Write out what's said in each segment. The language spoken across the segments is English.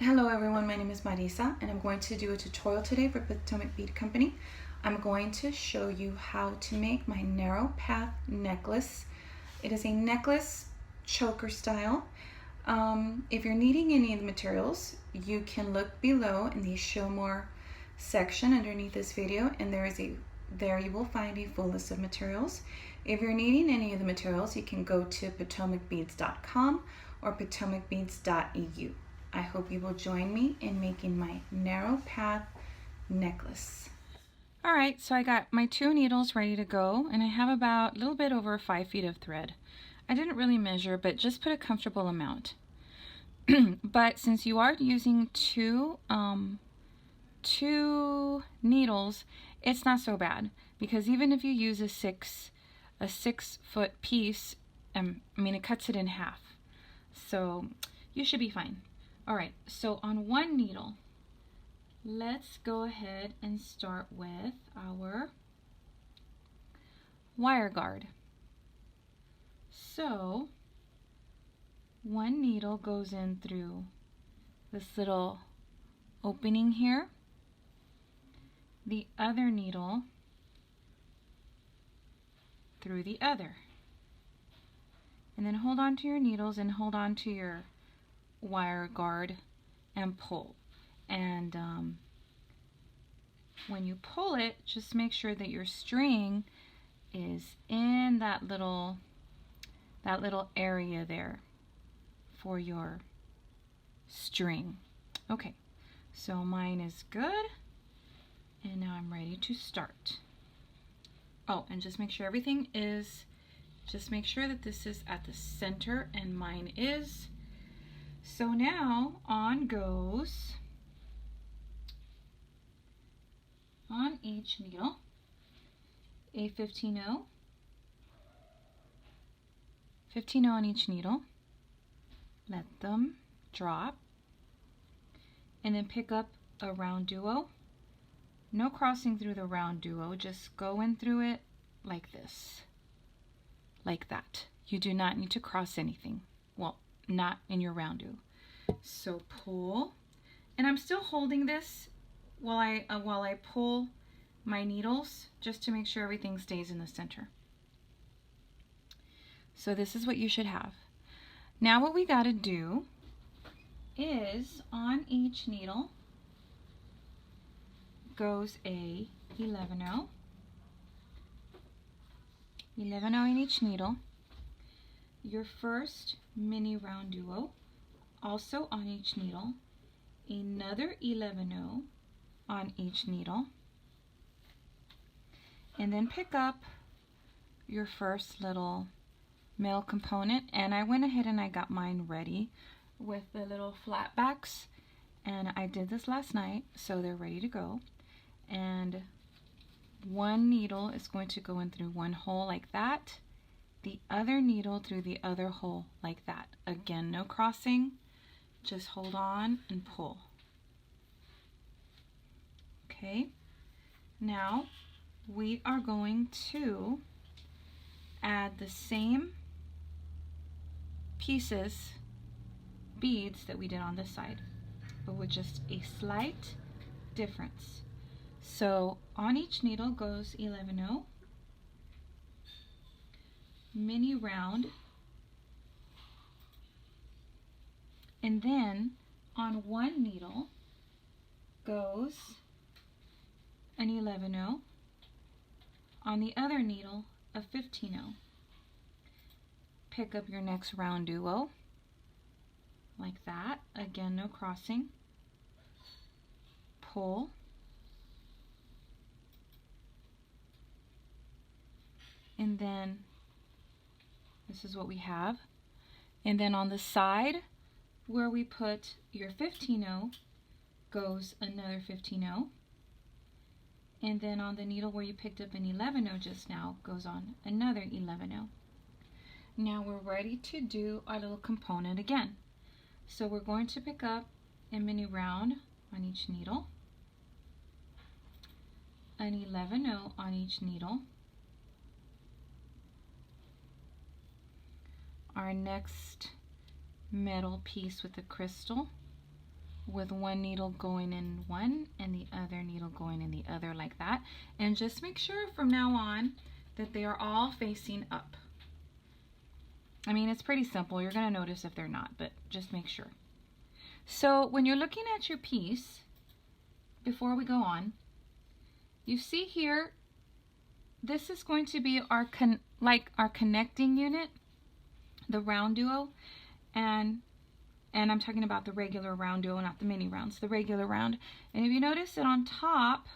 Hello everyone, my name is Marissa and I'm going to do a tutorial today for Potomac Bead Company. I'm going to show you how to make my narrow path necklace. It is a necklace choker style. If you're needing any of the materials, you can look below in the show more section underneath this video, and there you will find a full list of materials. If you're needing any of the materials, you can go to PotomacBeads.com or PotomacBeads.eu. I hope you will join me in making my narrow path necklace. Alright, so I got my 2 needles ready to go, and I have about a little bit over 5 feet of thread. I didn't really measure, but just put a comfortable amount. But since you are using two needles, it's not so bad, because even if you use a 6-foot piece, it cuts it in half. So you should be fine. Alright, so on one needle, let's go ahead and start with our wire guard. So one needle goes in through this little opening here. The other needle through the other. And then hold on to your needles and hold on to your wire guard and pull. And when you pull it, just make sure that your string is in that little area there for your string. Okay, so mine is good, and now I'm ready to start. Oh, and just make sure that this is at the center, and mine is. So now on goes, on each needle, a 15-0 on each needle. Let them drop, and then pick up a RoundDuo. No crossing through the RoundDuo, just go in through it like this, like that. You do not need to cross anything. Well, not in your RoundDuo. So pull, and I'm still holding this while I pull my needles, just to make sure everything stays in the center. So this is what you should have. Now what we got to do is, on each needle goes a 11-0 in each needle. Your first mini RoundDuo, also on each needle, another 11-0 on each needle, and then pick up your first little male component. And I went ahead and I got mine ready with the little flatbacks, and I did this last night, so they're ready to go. And one needle is going to go in through one hole like that, the other needle through the other hole like that. Again, no crossing, just hold on and pull. Okay, now we are going to add the same beads that we did on this side, but with just a slight difference. So on each needle goes 11-0, mini round, and then on one needle goes an 11-0, on the other needle a 15-0. Pick up your next RoundDuo like that. Again, no crossing. Pull. And then this is what we have. And then on the side where we put your 15-0 goes another 15-0. And then on the needle where you picked up an 11-0 just now goes on another 11-0. Now we're ready to do our little component again. So we're going to pick up a mini round on each needle, an 11-0 on each needle, our next metal piece with the crystal, with one needle going in one and the other needle going in the other, like that. And just make sure from now on that they are all facing up. I mean, it's pretty simple. You're going to notice if they're not, but just make sure. So when you're looking at your piece, before we go on, you see here, this is going to be our connecting unit, the RoundDuo, and I'm talking about the regular RoundDuo, not the mini rounds, the regular round. And if you notice that on top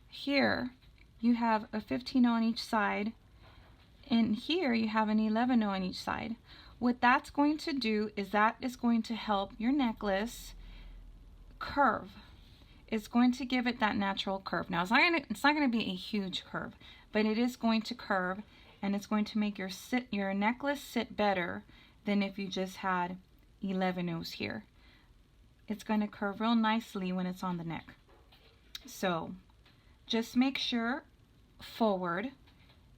here, you have a 15-0 on each side, and here you have an 11-0 on each side. What that's going to do is that is going to help your necklace curve. It's going to give it that natural curve. Now, it's not going to be a huge curve, but it is going to curve, and it's going to make your necklace sit better than if you just had 11-0s here. It's going to curve real nicely when it's on the neck. So just make sure forward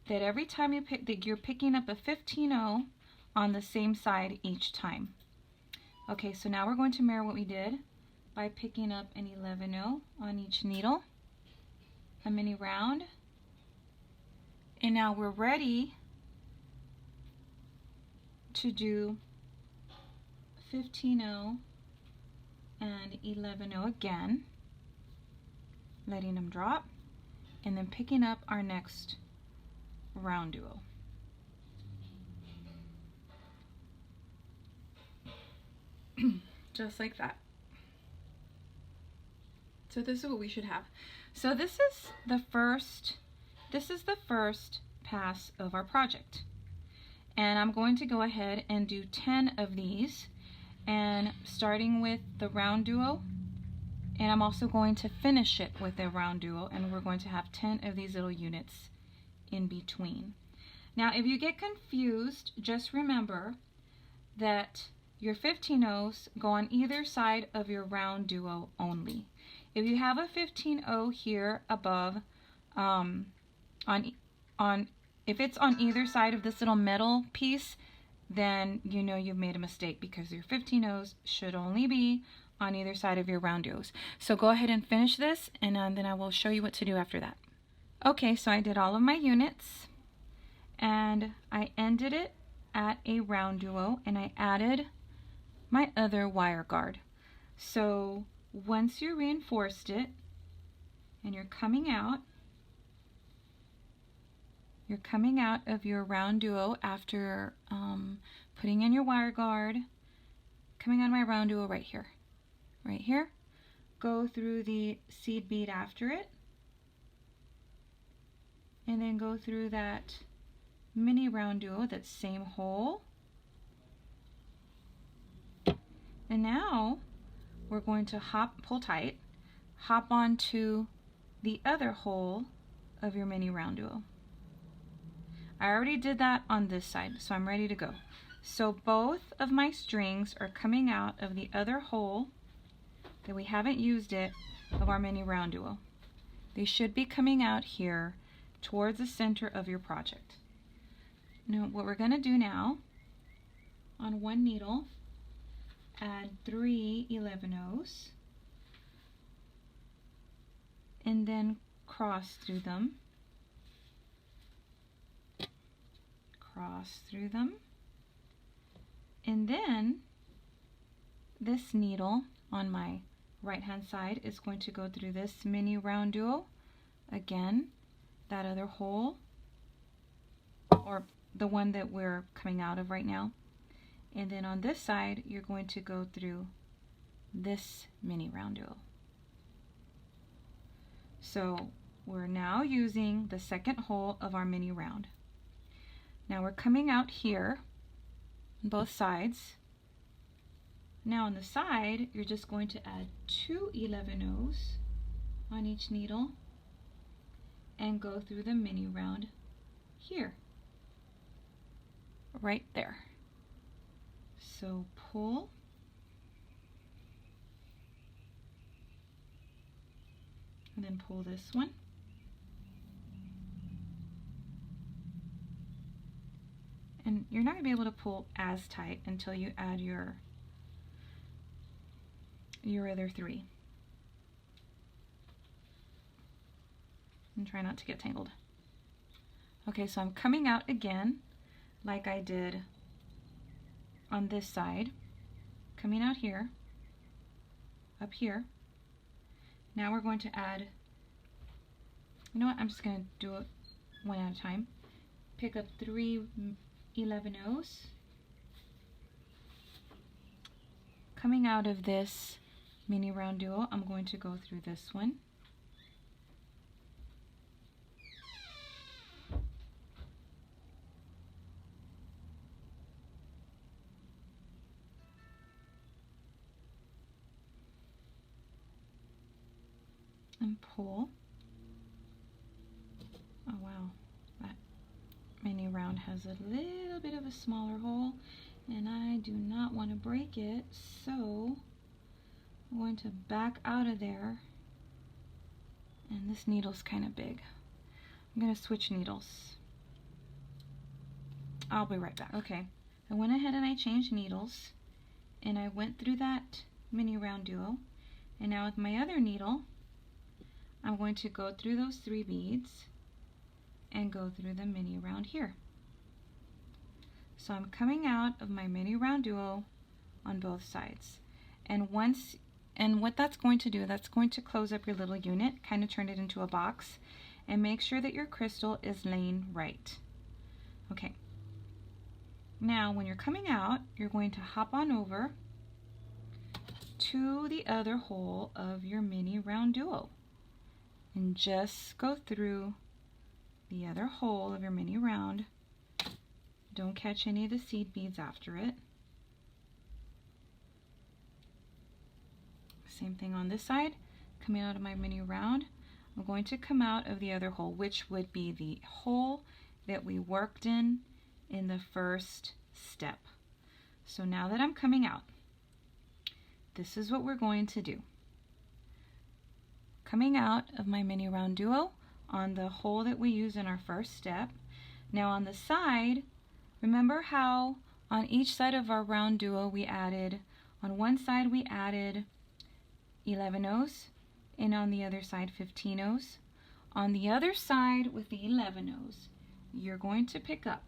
that every time you pick that you're picking up a 15-0 on the same side each time. Okay, so now we're going to mirror what we did by picking up an 11-0 on each needle, a mini round, and now we're ready to do 15-0 and 11-0 again, letting them drop, and then picking up our next RoundDuo. Just like that. So this is what we should have. So this is the first pass of our project. And I'm going to go ahead and do 10 of these, and starting with the RoundDuo, and I'm also going to finish it with a RoundDuo, and we're going to have 10 of these little units in between. Now, if you get confused, just remember that your 15-0s go on either side of your RoundDuo only. If you have a 15-0 here above, if it's on either side of this little metal piece, then you know you've made a mistake, because your 15-0s should only be on either side of your RoundDuos. So go ahead and finish this, and then I will show you what to do after that. Okay, so I did all of my units, and I ended it at a RoundDuo, and I added my other wire guard. So once you reinforced it and you're coming out of your RoundDuo after putting in your wire guard, coming out of my RoundDuo right here, go through the seed bead after it, and then go through that mini RoundDuo, that same hole. And now we're going to pull tight, hop onto the other hole of your mini RoundDuo. I already did that on this side, so I'm ready to go. So both of my strings are coming out of the other hole that we haven't used it of our mini RoundDuo. They should be coming out here towards the center of your project. Now what we're going to do now, on one needle, add 3 11-0s, and then cross through them, and then this needle on my right hand side is going to go through this mini RoundDuo again, that other hole, or the one that we're coming out of right now. And then on this side, you're going to go through this mini RoundDuo. So we're now using the second hole of our mini round. Now we're coming out here on both sides. Now on the side, you're just going to add 2 11-0s on each needle and go through the mini round here, right there. So pull, and then pull this one, and you're not going to be able to pull as tight until you add your your other 3. And try not to get tangled. Okay, so I'm coming out again like I did on this side, coming out here, up here. Now we're going to add, you know what, I'm just going to do it one at a time. Pick up 3 11-0s. Coming out of this mini RoundDuo, I'm going to go through this one. And pull. Oh wow, that mini round has a little bit of a smaller hole and I do not want to break it, so I'm going to back out of there. And this needle's kind of big. I'm going to switch needles. I'll be right back. Okay, I went ahead and I changed needles and I went through that mini RoundDuo, and now with my other needle I'm going to go through those 3 beads and go through the mini round here. So I'm coming out of my mini RoundDuo on both sides. And what that's going to do, that's going to close up your little unit, kind of turn it into a box, and make sure that your crystal is laying right. Okay. Now when you're coming out, you're going to hop on over to the other hole of your mini RoundDuo. And just go through the other hole of your mini round. Don't catch any of the seed beads after it. Same thing on this side. Coming out of my mini round, I'm going to come out of the other hole, which would be the hole that we worked in the first step. So now that I'm coming out, this is what we're going to do. Coming out of my mini RoundDuo on the hole that we used in our first step. Now on the side, remember how on each side of our RoundDuo we added, on one side we added 11-0s and on the other side 15-0s. On the other side with the 11-0s, you're going to pick up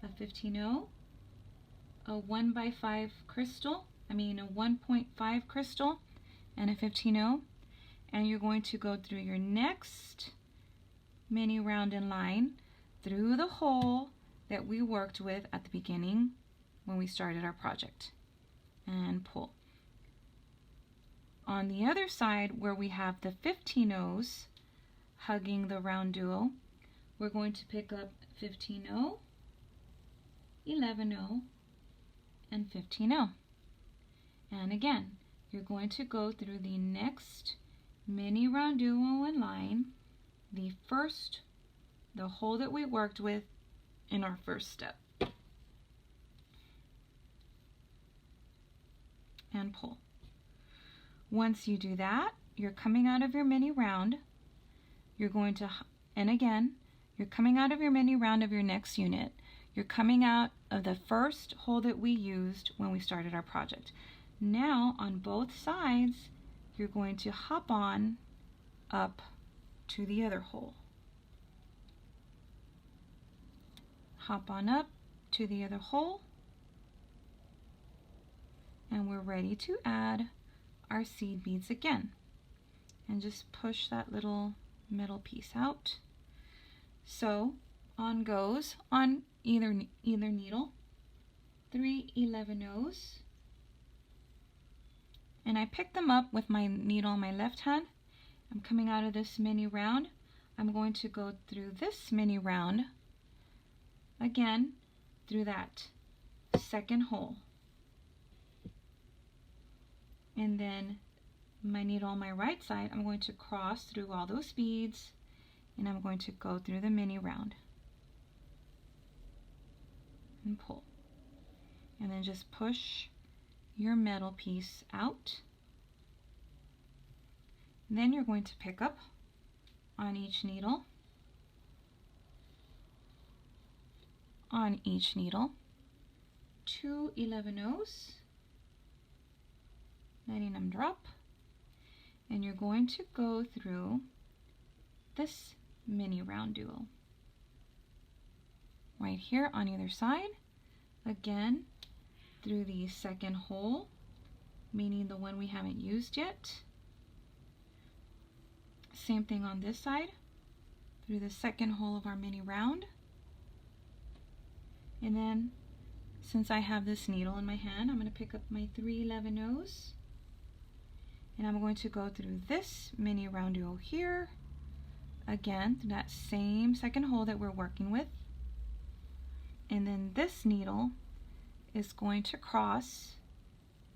a 15-0, a 1x5 crystal, a 1.5 crystal, and a 15-0. And you're going to go through your next mini round in line through the hole that we worked with at the beginning when we started our project, and pull. On the other side where we have the 15-0s hugging the RoundDuo, we're going to pick up 15-0, 11-0, and 15-0. And again, you're going to go through the next mini RoundDuo in line, the hole that we worked with in our first step, and pull. Once you do that, you're coming out of your mini round. You're going to, and again, you're coming out of your mini round of your next unit. You're coming out of the first hole that we used when we started our project. Now on both sides, you're going to hop on up to the other hole. Hop on up to the other hole, and we're ready to add our seed beads again. And just push that little middle piece out. So on goes on either needle, 3 11-0s. And I pick them up with my needle on my left hand. I'm coming out of this mini round. I'm going to go through this mini round again through that second hole. And then my needle on my right side, I'm going to cross through all those beads and I'm going to go through the mini round and pull. And then just push your metal piece out. And then you're going to pick up on each needle, 2 11-0s, letting them drop. And you're going to go through this mini RoundDuo right here on either side. Again, through the second hole, meaning the one we haven't used yet. Same thing on this side, through the second hole of our mini round. And then, since I have this needle in my hand, I'm going to pick up my 3/11 and I'm going to go through this mini RoundDuo here, again through that same second hole that we're working with. And then this needle is going to cross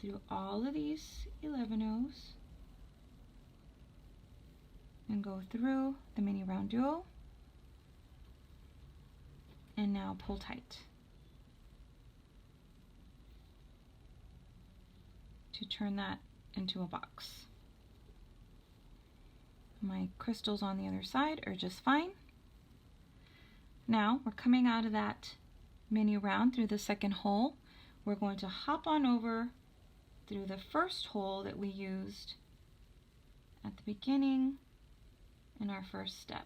through all of these 11/0 and go through the mini RoundDuo, and now pull tight to turn that into a box. My crystals on the other side are just fine. Now we're coming out of that mini round through the second hole. We're going to hop on over through the first hole that we used at the beginning in our first step.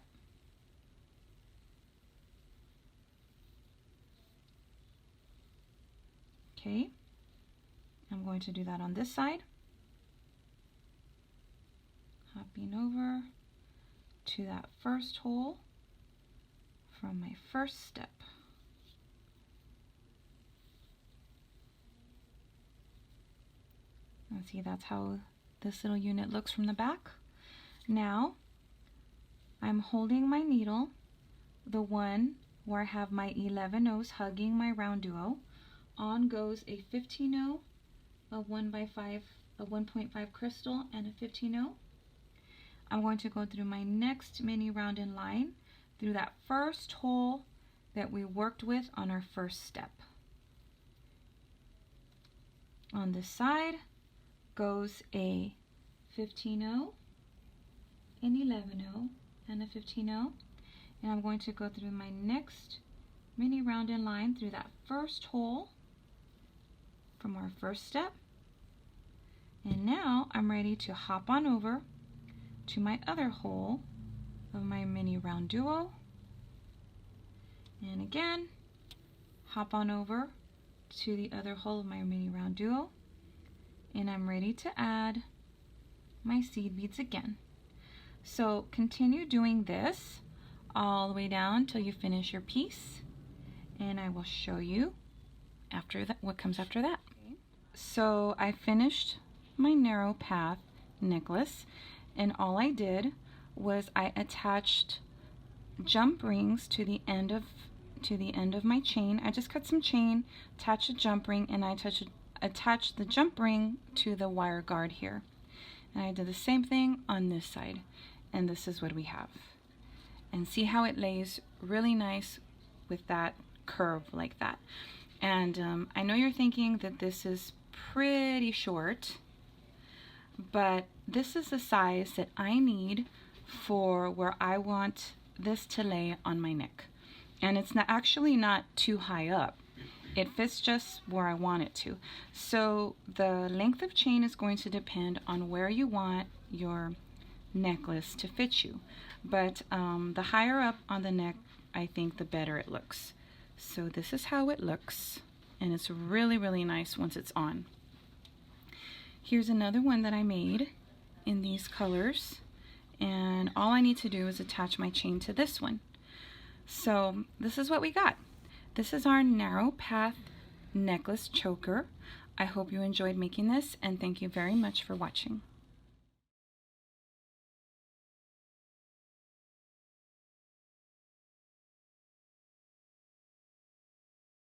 Okay, I'm going to do that on this side. Hopping over to that first hole from my first step. And see, that's how this little unit looks from the back. Now, I'm holding my needle, the one where I have my 11/0 hugging my RoundDuo. On goes a 15/0, a 1x5, a 1.5 crystal, and a 15/0. I'm going to go through my next mini round in line through that first hole that we worked with on our first step. On this side goes a 15/0, an 11/0, and a 15/0. And I'm going to go through my next mini round in line through that first hole from our first step. And now I'm ready to hop on over to my other hole of my mini RoundDuo. And again, hop on over to the other hole of my mini RoundDuo. And I'm ready to add my seed beads again. So continue doing this all the way down till you finish your piece. And I will show you after that what comes after that. Okay. So I finished my narrow path necklace, and all I did was I attached jump rings to the end of my chain. I just cut some chain, attached a jump ring, and I attached the jump ring to the wire guard here. And I did the same thing on this side, and this is what we have. And see how it lays really nice with that curve like that. And I know you're thinking that this is pretty short, but this is the size that I need for where I want this to lay on my neck. And it's actually not too high up. It fits just where I want it to. So the length of chain is going to depend on where you want your necklace to fit you. But the higher up on the neck, I think the better it looks. So this is how it looks, and it's really, really nice once it's on. Here's another one that I made in these colors, and all I need to do is attach my chain to this one. So this is what we got. This is our narrow path necklace choker. I hope you enjoyed making this, and thank you very much for watching.